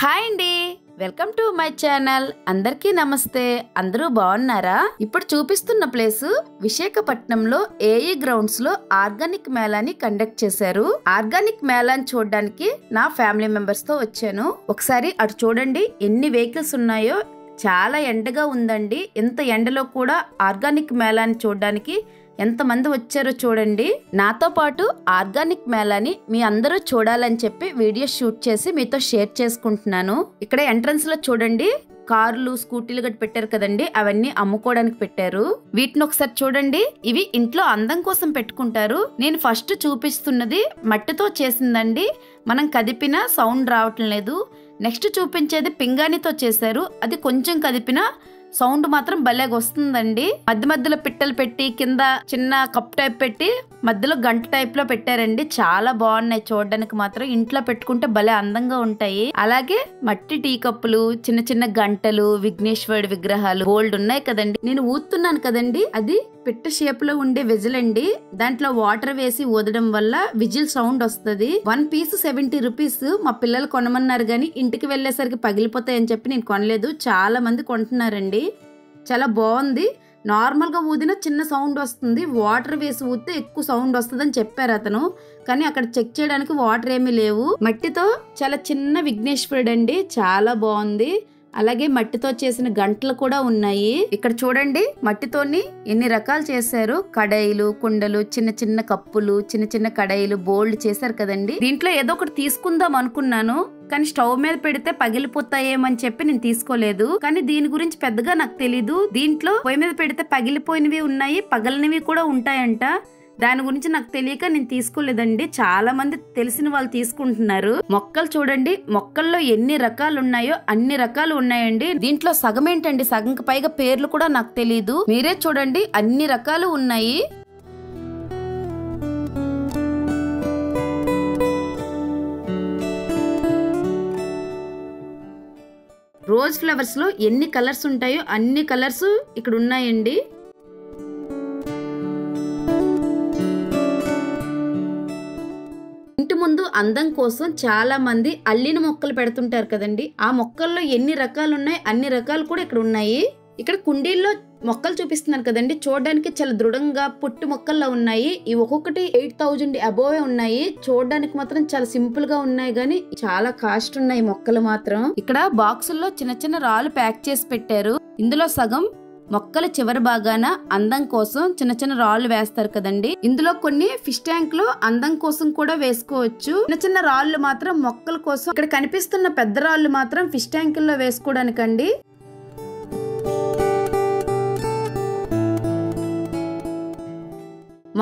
Hi అండి, welcome to my channel. అందరికీ నమస్తే. అందరూ బాగున్నారా? ఇప్పుడు చూపిస్తున్న ప్లేస్ విశాఖపట్నంలో ఏఈ గ్రౌండ్స్ లో ఆర్గానిక్ మేళాని కండక్ట్ చేశారు. ఆర్గానిక్ మేళాని చూడడానికి నా ఫ్యామిలీ మెంబర్స్ తో వచ్చాను. ఒకసారి అటు చూడండి, ఎన్ని వెహికల్స్ ఉన్నాయో. చాలా ఎండగా ఉందండి. ఇంత ఎండలో కూడా ఆర్గానిక్ మేళాని చూడడానికి ఎంతమంది వచ్చారో చూడండి. నాతో పాటు ఆర్గానిక్ మేళాని మీ అందరూ చూడాలని చెప్పి వీడియో షూట్ చేసి మీతో షేర్ చేసుకుంటున్నాను. ఇక్కడ ఎంట్రన్స్ లో చూడండి, కార్లు స్కూటీలు గట్టి పెట్టారు కదండి, అవన్నీ అమ్ముకోవడానికి పెట్టారు. వీటిని ఒకసారి చూడండి. ఇవి ఇంట్లో అందం కోసం పెట్టుకుంటారు. నేను ఫస్ట్ చూపిస్తున్నది మట్టితో చేసిందండి. మనం కదిపినా సౌండ్ రావటం లేదు. నెక్స్ట్ చూపించేది పింగాణితో చేశారు. అది కొంచెం కదిపినా సౌండ్ మాత్రం భలేగా వస్తుందండి. మధ్య మధ్యలో పిట్టలు పెట్టి కింద చిన్న కప్ టైప్ పెట్టి మధ్యలో గంట టైప్ లో పెట్టారండి. చాలా బాగున్నాయి చూడడానికి. మాత్రం ఇంట్లో పెట్టుకుంటే భలే అందంగా ఉంటాయి. అలాగే మట్టి టీ కప్పులు, చిన్న చిన్న గంటలు, విఘ్నేశ్వరుడి విగ్రహాలు బోల్డ్ ఉన్నాయి కదండి. నేను ఊతున్నాను కదండి, అది పిట్ట షేప్ లో ఉండే విజిల్ అండి. దాంట్లో వాటర్ వేసి ఊదడం వల్ల విజిల్ సౌండ్ వస్తుంది. 1 పీస్ 70 రూపీస్. మా పిల్లలు కొనమన్నారు గానీ ఇంటికి వెళ్లేసరికి పగిలిపోతాయని చెప్పి నేను కొనలేదు. చాలా మంది కొంటున్నారండి. చాలా బాగుంది. నార్మల్ గా ఊదిన చిన్న సౌండ్ వస్తుంది, వాటర్ వేసి ఊదితే ఎక్కువ సౌండ్ వస్తుంది అని చెప్పారు అతను. కానీ అక్కడ చెక్ చేయడానికి వాటర్ ఏమీ లేవు. మట్టితో చాలా చిన్న విఘ్నేశ్వరుడు అండి, చాలా బాగుంది. అలాగే మట్టితో చేసిన గంటలు కూడా ఉన్నాయి. ఇక్కడ చూడండి, మట్టితోని ఎన్ని రకాలు చేశారు. కడాయిలు, కుండలు, చిన్న చిన్న కప్పులు, చిన్న చిన్న కడాయిలు బోల్డ్ చేశారు కదండి. దీంట్లో ఏదో ఒకటి తీసుకుందాం అనుకున్నాను, కానీ స్టవ్ మీద పెడితే పగిలిపోతాయేమని చెప్పి నేను తీసుకోలేదు. కానీ దీని గురించి పెద్దగా నాకు తెలీదు. దీంట్లో పొయ్యి మీద పెడితే పగిలిపోయినవి ఉన్నాయి, పగలనివి కూడా ఉంటాయంట. దాని గురించి నాకు తెలియక నేను తీసుకోలేదండి. చాలా మంది తెలిసిన వాళ్ళు తీసుకుంటున్నారు. మొక్కలు చూడండి, మొక్కల్లో ఎన్ని రకాలు ఉన్నాయో అన్ని రకాలు ఉన్నాయండి. దీంట్లో సగం ఏంటండి, సగంకి పైగా పేర్లు కూడా నాకు తెలీదు. మీరే చూడండి, అన్ని రకాలు ఉన్నాయి. రోజ్ ఫ్లవర్స్ లో ఎన్ని కలర్స్ ఉంటాయో అన్ని కలర్స్ ఇక్కడ ఉన్నాయండి. ఇంటి ముందు అందం కోసం చాలా మంది అల్లిన మొక్కలు పెడుతుంటారు కదండి. ఆ మొక్కల్లో ఎన్ని రకాలు ఉన్నాయి అన్ని రకాలు కూడా ఇక్కడ ఉన్నాయి. ఇక్కడ కుండీల్లో మొక్కలు చూపిస్తున్నారు కదండి, చూడడానికి చాలా దృఢంగా పుట్టి మొక్కల్లో ఉన్నాయి. ఈ ఒక్కొక్కటి 8000 అబోవే ఉన్నాయి. చూడడానికి మాత్రం చాలా సింపుల్ గా ఉన్నాయి, గానీ చాలా కాస్ట్ ఉన్నాయి మొక్కలు మాత్రం. ఇక్కడ బాక్సుల్లో చిన్న చిన్న రాళ్ళు ప్యాక్ చేసి పెట్టారు. ఇందులో సగం మొక్కల చివరి భాగాన అందం కోసం చిన్న చిన్న రాళ్ళు వేస్తారు కదండి. ఇందులో కొన్ని ఫిష్ ట్యాంక్ లో అందం కోసం కూడా వేసుకోవచ్చు. చిన్న చిన్న రాళ్ళు మాత్రం మొక్కల కోసం. ఇక్కడ కనిపిస్తున్న పెద్ద రాళ్ళు మాత్రం ఫిష్ ట్యాంకుల్లో వేసుకోవడానికండి.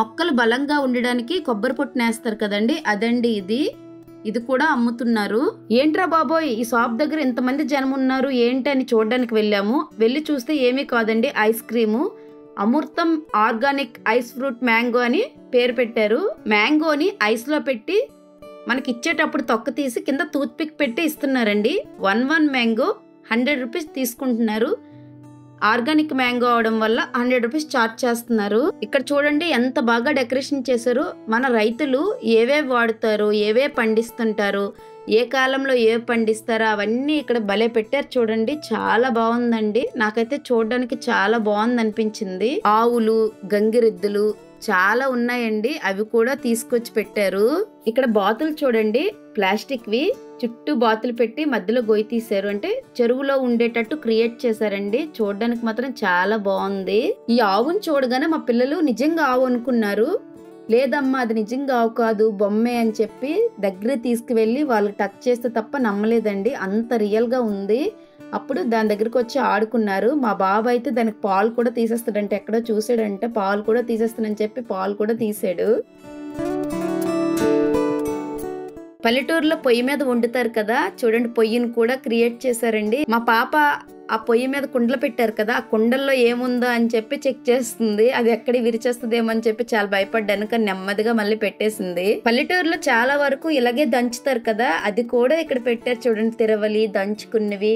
మొక్కలు బలంగా ఉండడానికి కొబ్బరి పొట్టును వేస్తారు కదండి, అదండి ఇది. ఇది కూడా అమ్ముతున్నారు. ఏంట్రా బాబోయ్, ఈ షాప్ దగ్గర ఇంతమంది జనం ఉన్నారు ఏంటి అని చూడడానికి వెళ్ళాము. వెళ్ళి చూస్తే ఏమీ కాదండి, ఐస్ క్రీము. అమృతం ఆర్గానిక్ ఐస్ ఫ్రూట్ మ్యాంగో అని పేరు పెట్టారు. మ్యాంగోని ఐస్ లో పెట్టి మనకి ఇచ్చేటప్పుడు తొక్క తీసి కింద టూత్ పిక్ పెట్టి ఇస్తున్నారండి. 1 మ్యాంగో 100 రూపీస్ తీసుకుంటున్నారు. ఆర్గానిక్ మ్యాంగో అవడం వల్ల 100 రూపీస్ చార్జ్ చేస్తున్నారు. ఇక్కడ చూడండి ఎంత బాగా డెకరేషన్ చేశారు. మన రైతులు ఏవే వాడుతారు, ఏవే పండిస్తుంటారు, ఏ కాలంలో ఏ పండిస్తారో అవన్నీ ఇక్కడ భలే పెట్టారు చూడండి. చాలా బాగుందండి. నాకైతే చూడడానికి చాలా బాగుంది అనిపించింది. ఆవులు, గంగిరెద్దులు చాలా ఉన్నాయండి, అవి కూడా తీసుకొచ్చి పెట్టారు. ఇక్కడ బాతులు చూడండి, ప్లాస్టిక్ వి చుట్టూ బాతులు పెట్టి మధ్యలో గొయ్యి తీశారు. అంటే చెరువులో ఉండేటట్టు క్రియేట్ చేశారండి. చూడడానికి మాత్రం చాలా బాగుంది. ఈ ఆవును చూడగానే మా పిల్లలు నిజంగా ఆవు అనుకున్నారు. లేదమ్మా అది నిజంగా ఆవు కాదు, బొమ్మే అని చెప్పి దగ్గర తీసుకువెళ్ళి వాళ్ళకి టచ్ చేస్తే తప్ప నమ్మలేదండి. అంత రియల్ గా ఉంది. అప్పుడు దాని దగ్గరకు వచ్చి ఆడుకున్నారు. మా బాబు అయితే దానికి పాలు కూడా తీసేస్తాడంటే, ఎక్కడో చూసాడంటే పాలు కూడా తీసేస్తానని చెప్పి పాలు కూడా తీసాడు. పల్లెటూరులో పొయ్యి మీద వండుతారు కదా, చూడండి పొయ్యిని కూడా క్రియేట్ చేశారండి. మా పాప ఆ పొయ్యి మీద కుండలు పెట్టారు కదా, ఆ కుండల్లో ఏముందో అని చెప్పి చెక్ చేస్తుంది. అది ఎక్కడ విరిచేస్తుందేమో అని చెప్పి చాలా భయపడ్డాను, కానీ నెమ్మదిగా మళ్ళీ పెట్టేసింది. పల్లెటూరులో చాలా వరకు ఇలాగే దంచుతారు కదా, అది కూడా ఇక్కడ పెట్టారు చూడండి. తిరవలి దంచుకున్నవి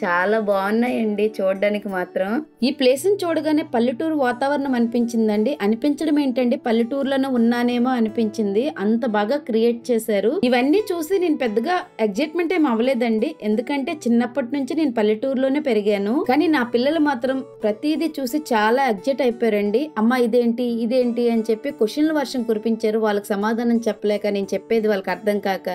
చాలా బాగున్నాయండి చూడడానికి మాత్రం. ఈ ప్లేస్ ని చూడగానే పల్లెటూరు వాతావరణం అనిపించిందండి. అనిపించడం ఏంటండి, పల్లెటూరులోనే ఉన్నానేమో అనిపించింది. అంత బాగా క్రియేట్ చేశారు. ఇవన్నీ చూసి నేను పెద్దగా ఎగ్జైట్మెంట్ ఏం అవ్వలేదండి, ఎందుకంటే చిన్నప్పటి నుంచి నేను పల్లెటూరులోనే పెరిగాను. కానీ నా పిల్లలు మాత్రం ప్రతిదీ చూసి చాలా ఎగ్జైట్ అయిపోయారండి. అమ్మ ఇదేంటి ఇదేంటి అని చెప్పి క్వశ్చన్ల వర్షం కురిపించారు. వాళ్ళకి సమాధానం చెప్పలేక, నేను చెప్పేది వాళ్ళకి అర్థం కాక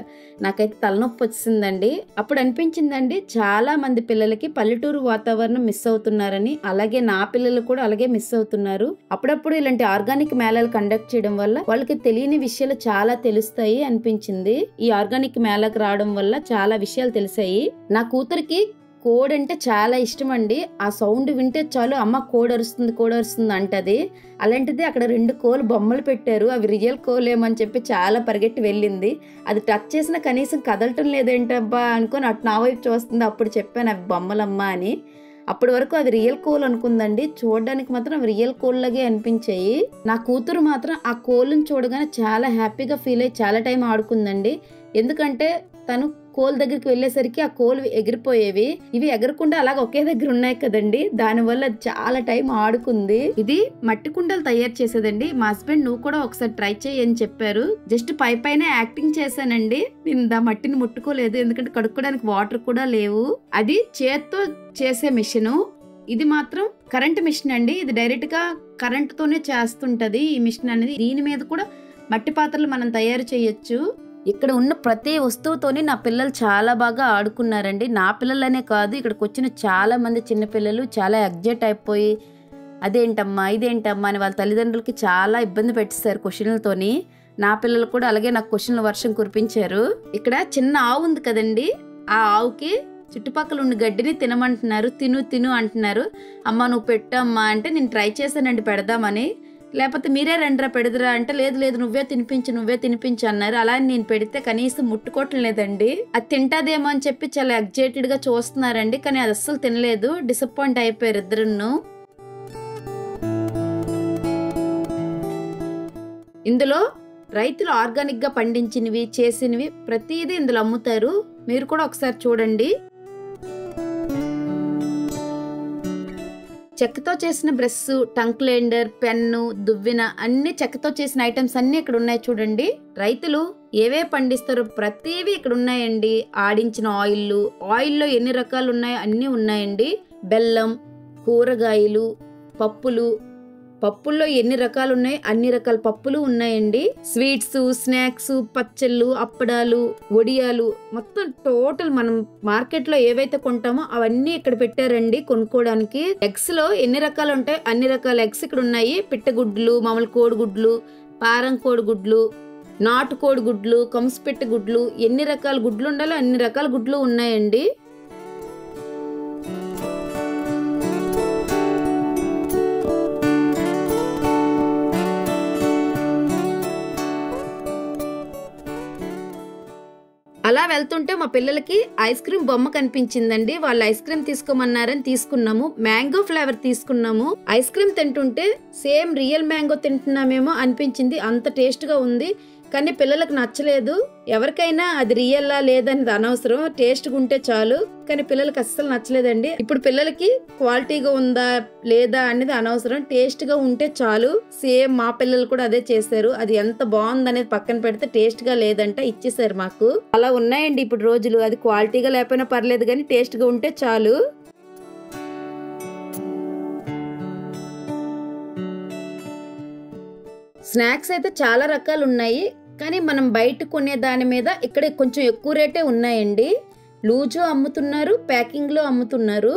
నాకైతే తలనొప్పి వచ్చిందండి. అప్పుడు అనిపించిందండి, చాలా మంది పిల్లలకి పల్లెటూరు వాతావరణం మిస్ అవుతున్నారని. అలాగే నా పిల్లలు కూడా అలాగే మిస్ అవుతున్నారు. అప్పుడప్పుడు ఇలాంటి ఆర్గానిక్ మేళాలు కండక్ట్ చేయడం వల్ల వాళ్ళకి తెలియని విషయాలు చాలా తెలుస్తాయి అనిపించింది. ఈ ఆర్గానిక్ మేళాకు రావడం వల్ల చాలా విషయాలు తెలిసాయి. నా కూతురికి కోడ్ అంటే చాలా ఇష్టం అండి. ఆ సౌండ్ వింటే చాలు అమ్మ కోడ్ అరుస్తుంది అంటది. అలాంటిది అక్కడ 2 కోళ్ళు బొమ్మలు పెట్టారు. అవి రియల్ కోలేమని చెప్పి చాలా పరిగెట్టి వెళ్ళింది. అది టచ్ చేసిన కనీసం కదలటం లేదేంటబ్బా అనుకొని అటు నా వైపు చూస్తుంది. అప్పుడు చెప్పాను అవి బొమ్మలమ్మ అని. అప్పటి వరకు అది రియల్ కోల్ అనుకుందండి. చూడడానికి మాత్రం అవి రియల్ కోళ్ళగే అనిపించాయి. నా కూతురు మాత్రం ఆ కోళ్ళను చూడగానే చాలా హ్యాపీగా ఫీల్ అయ్యి చాలా టైం ఆడుకుందండి. ఎందుకంటే తను కోల్ దగ్గరికి వెళ్ళేసరికి ఆ కోలు ఎగిరిపోయేవి. ఇవి ఎగరకుండా అలాగ ఒకే దగ్గర ఉన్నాయి కదండి, దానివల్ల చాలా టైం ఆడుకుంది. ఇది మట్టి కుండలు తయారు చేసేదండి. మా హస్బెండ్ నువ్వు కూడా ఒకసారి ట్రై చేయి అని చెప్పారు. జస్ట్ పైన యాక్టింగ్ చేశానండి. నేను దా మట్టిని ముట్టుకోలేదు, ఎందుకంటే కడుక్కోవడానికి వాటర్ కూడా లేవు. అది చేత్తో చేసే మిషన్. ఇది మాత్రం కరెంట్ మిషన్ అండి. ఇది డైరెక్ట్ గా కరెంట్ తోనే చేస్తుంటది ఈ మిషన్ అనేది. దీని మీద కూడా మట్టి పాత్రలు మనం తయారు చేయొచ్చు. ఇక్కడ ఉన్న ప్రతి వస్తువుతోని నా పిల్లలు చాలా బాగా ఆడుకున్నారండి. నా పిల్లలనే కాదు, ఇక్కడికి వచ్చిన చాలా మంది చిన్న పిల్లలు చాలా ఎగ్జైట్ అయిపోయి అదేంటమ్మా ఇదేంటమ్మా అని వాళ్ళ తల్లిదండ్రులకి చాలా ఇబ్బంది పెట్టేశారు క్వశ్చన్లతోని. నా పిల్లలు కూడా అలాగే నాకు క్వశ్చన్ల వర్షం కురిపించారు. ఇక్కడ చిన్న ఆవు ఉంది కదండి, ఆ ఆవుకి చుట్టుపక్కల ఉన్న గడ్డిని తినమంటున్నారు. తిను అంటున్నారు. అమ్మ నువ్వు పెట్టమ్మా అంటే నేను ట్రై చేశానండి పెడదామని. లేకపోతే మీరే రండిరా పెడదురా అంటే లేదు నువ్వే తినిపించు అన్నారు. అలా నేను పెడితే కనీసం ముట్టుకోవటం లేదండి. అది తింటాదేమో అని చెప్పి చాలా ఎగ్జైటెడ్ గా చూస్తున్నారండి, కానీ అది అస్సలు తినలేదు. డిసప్పాయింట్ అయిపోయారు ఇద్దరును. ఇందులో రైతులు ఆర్గానిక్ గా పండించినవి చేసినవి ప్రతిదీ ఇందులో అమ్ముతారు. మీరు కూడా ఒకసారి చూడండి. చెక్కతో చేసిన బ్రష్, టంగ్ క్లీనర్, పెన్ను, దువ్వెన అన్ని చెక్కతో చేసిన ఐటమ్స్ అన్ని ఇక్కడ ఉన్నాయి చూడండి. రైతులు ఏవే పండిస్తారో ప్రతివి ఇక్కడ ఉన్నాయండి. ఆడించిన ఆయిల్లో ఎన్ని రకాలు ఉన్నాయో అన్ని ఉన్నాయండి. బెల్లం, కూరగాయలు, పప్పుల్లో ఎన్ని రకాలు ఉన్నాయి అన్ని రకాల పప్పులు ఉన్నాయండి. స్వీట్స్, స్నాక్స్, పచ్చళ్ళు, అప్పడాలు, వడియాలు మొత్తం టోటల్ మనం మార్కెట్ లో ఏవైతే కొంటామో అవన్నీ ఇక్కడ పెట్టారండి కొనుక్కోవడానికి. ఎగ్స్ లో ఎన్ని రకాలు ఉంటాయి అన్ని రకాల ఎగ్స్ ఇక్కడ ఉన్నాయి. పిట్టగుడ్లు, మామూలు కోడిగుడ్లు, పారం కోడిగుడ్లు, నాటు కోడిగుడ్లు, కంసుపెట్ట గుడ్లు, ఎన్ని రకాల గుడ్లు ఉండాలో అన్ని రకాల గుడ్లు ఉన్నాయండి. అలా వెళ్తుంటే మా పిల్లలకి ఐస్ క్రీమ్ బొమ్మ కనిపించిందండి. వాళ్ళు ఐస్ క్రీమ్ తీసుకోమన్నారని తీసుకున్నాము. మ్యాంగో ఫ్లేవర్ తీసుకున్నాము. ఐస్ క్రీమ్ తింటుంటే సేమ్ రియల్ మ్యాంగో తింటున్నామేమో అనిపించింది, అంత టేస్ట్ గా ఉంది. కానీ పిల్లలకు నచ్చలేదు. ఎవరికైనా అది రియల్లా లేదని అనవసరం, టేస్ట్గా ఉంటే చాలు. కానీ పిల్లలకి అస్సలు నచ్చలేదండి. ఇప్పుడు పిల్లలకి క్వాలిటీగా ఉందా లేదా అనేది అనవసరం, టేస్ట్గా ఉంటే చాలు. సేమ్ మా పిల్లలు కూడా అదే చేశారు. అది ఎంత బాగుందనేది పక్కన పెడితే టేస్ట్గా లేదంట ఇచ్చేసారు మాకు. అలా ఉన్నాయండి ఇప్పుడు రోజులు. అది క్వాలిటీగా లేకపోయినా పర్లేదు కానీ టేస్ట్గా ఉంటే చాలు. స్నాక్స్ అయితే చాలా రకాలు ఉన్నాయి, కానీ మనం బయట కొనే దాని మీద ఇక్కడ కొంచెం ఎక్కువ రేటే ఉన్నాయండి. లూజు అమ్ముతున్నారు, ప్యాకింగ్ లో అమ్ముతున్నారు.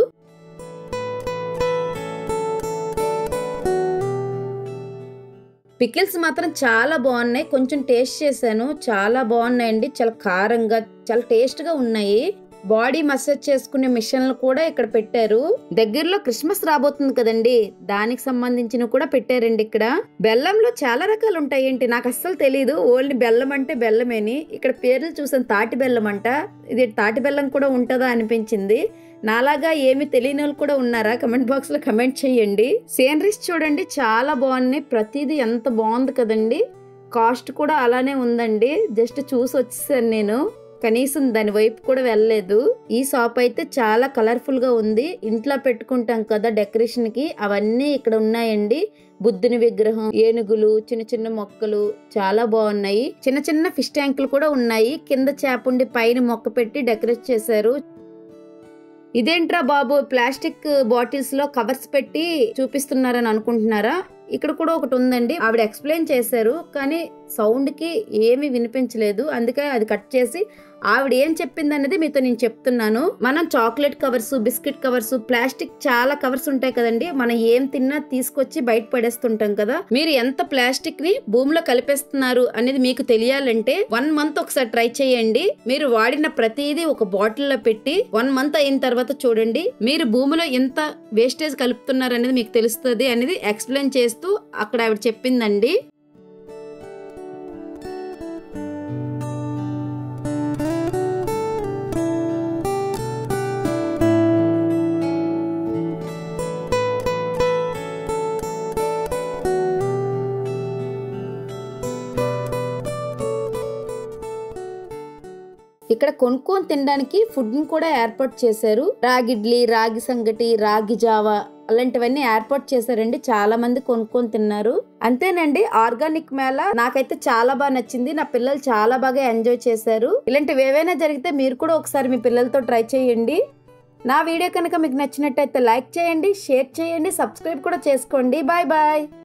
పికిల్స్ మాత్రం చాలా బాగున్నాయి. కొంచెం టేస్ట్ చేశాను, చాలా బాగున్నాయండి. చాలా కారంగా చాలా టేస్ట్ గా ఉన్నాయి. బాడీ మసాజ్ చేసుకునే మిషన్లు కూడా ఇక్కడ పెట్టారు. దగ్గరలో క్రిస్మస్ రాబోతుంది కదండి, దానికి సంబంధించిన కూడా పెట్టారండి ఇక్కడ. బెల్లంలో చాలా రకాలు ఉంటాయేంటి నాకు అస్సలు తెలీదు. ఓన్లీ బెల్లం అంటే బెల్లమేని. ఇక్కడ పేర్లు చూసాను, తాటి బెల్లం అంట. ఇది తాటి బెల్లం కూడా ఉంటుందా అనిపించింది. నాలాగా ఏమి తెలియని వాళ్ళు కూడా ఉన్నారా? కమెంట్ బాక్స్ లో కమెంట్ చేయండి. సీనరీస్ చూడండి చాలా బాగున్నాయి. ప్రతిదీ ఎంత బాగుంది కదండి. కాస్ట్ కూడా అలానే ఉందండి. జస్ట్ చూసి వచ్చేసాను నేను. కనీసం దాని వైపు కూడా వెళ్ళలేదు. ఈ షాప్ అయితే చాలా కలర్ఫుల్ గా ఉంది. ఇంట్లో పెట్టుకుంటాం కదా డెకరేషన్ కి, అవన్నీ ఇక్కడ ఉన్నాయండి. బుద్ధుని విగ్రహం, ఏనుగులు, చిన్న చిన్న మొక్కలు చాలా బాగున్నాయి. చిన్న చిన్న ఫిష్ ట్యాంకులు కూడా ఉన్నాయి. కింద చేప ఉండి పైన మొక్క పెట్టి డెకరేట్ చేశారు. ఇదేంట్రా బాబు ప్లాస్టిక్ బాటిల్స్ లో కవర్స్ పెట్టి చూపిస్తున్నారని అనుకుంటున్నారా? ఇక్కడ కూడా ఒకటి ఉందండి. ఆవిడ ఎక్స్ప్లెయిన్ చేశారు కానీ సౌండ్ కి ఏమీ వినిపించలేదు. అందుకే అది కట్ చేసి ఆవిడ ఏం చెప్పింది అనేది మీతో నేను చెప్తున్నాను. మనం chocolate covers, biscuit covers, plastic చాలా కవర్స్ ఉంటాయి కదండి. మనం ఏం తిన్నా తీసుకొచ్చి బయట పడేస్తుంటాం కదా. మీరు ఎంత ప్లాస్టిక్ ని భూమిలో కలిపేస్తున్నారు అనేది మీకు తెలియాలంటే 1 మంత్ ఒకసారి ట్రై చేయండి. మీరు వాడిన ప్రతిదీ ఒక బాటిల్లో పెట్టి 1 మంత్ అయిన తర్వాత చూడండి, మీరు భూమిలో ఎంత వేస్టేజ్ కలుపుతున్నారు అనేది మీకు తెలుస్తుంది అనేది ఎక్స్ప్లెయిన్ చేస్తూ అక్కడ ఆవిడ చెప్పిందండి. ఇక్కడ కొనుక్కొని తినడానికి ఫుడ్ ని కూడా ఏర్పాటు చేశారు. రాగి ఇడ్లీ, రాగి సంగటి, రాగి జావా అలాంటివన్నీ ఏర్పాటు చేశారండి. చాలా మంది కొనుక్కొని తిన్నారు. అంతేనండి, ఆర్గానిక్ మేళా నాకైతే చాలా బాగా నచ్చింది. నా పిల్లలు చాలా బాగా ఎంజాయ్ చేశారు. ఇలాంటివి ఏవైనా జరిగితే మీరు కూడా ఒకసారి మీ పిల్లలతో ట్రై చేయండి. నా వీడియో కనుక మీకు నచ్చినట్టయితే లైక్ చేయండి, షేర్ చేయండి, సబ్స్క్రైబ్ కూడా చేసుకోండి. Bye bye.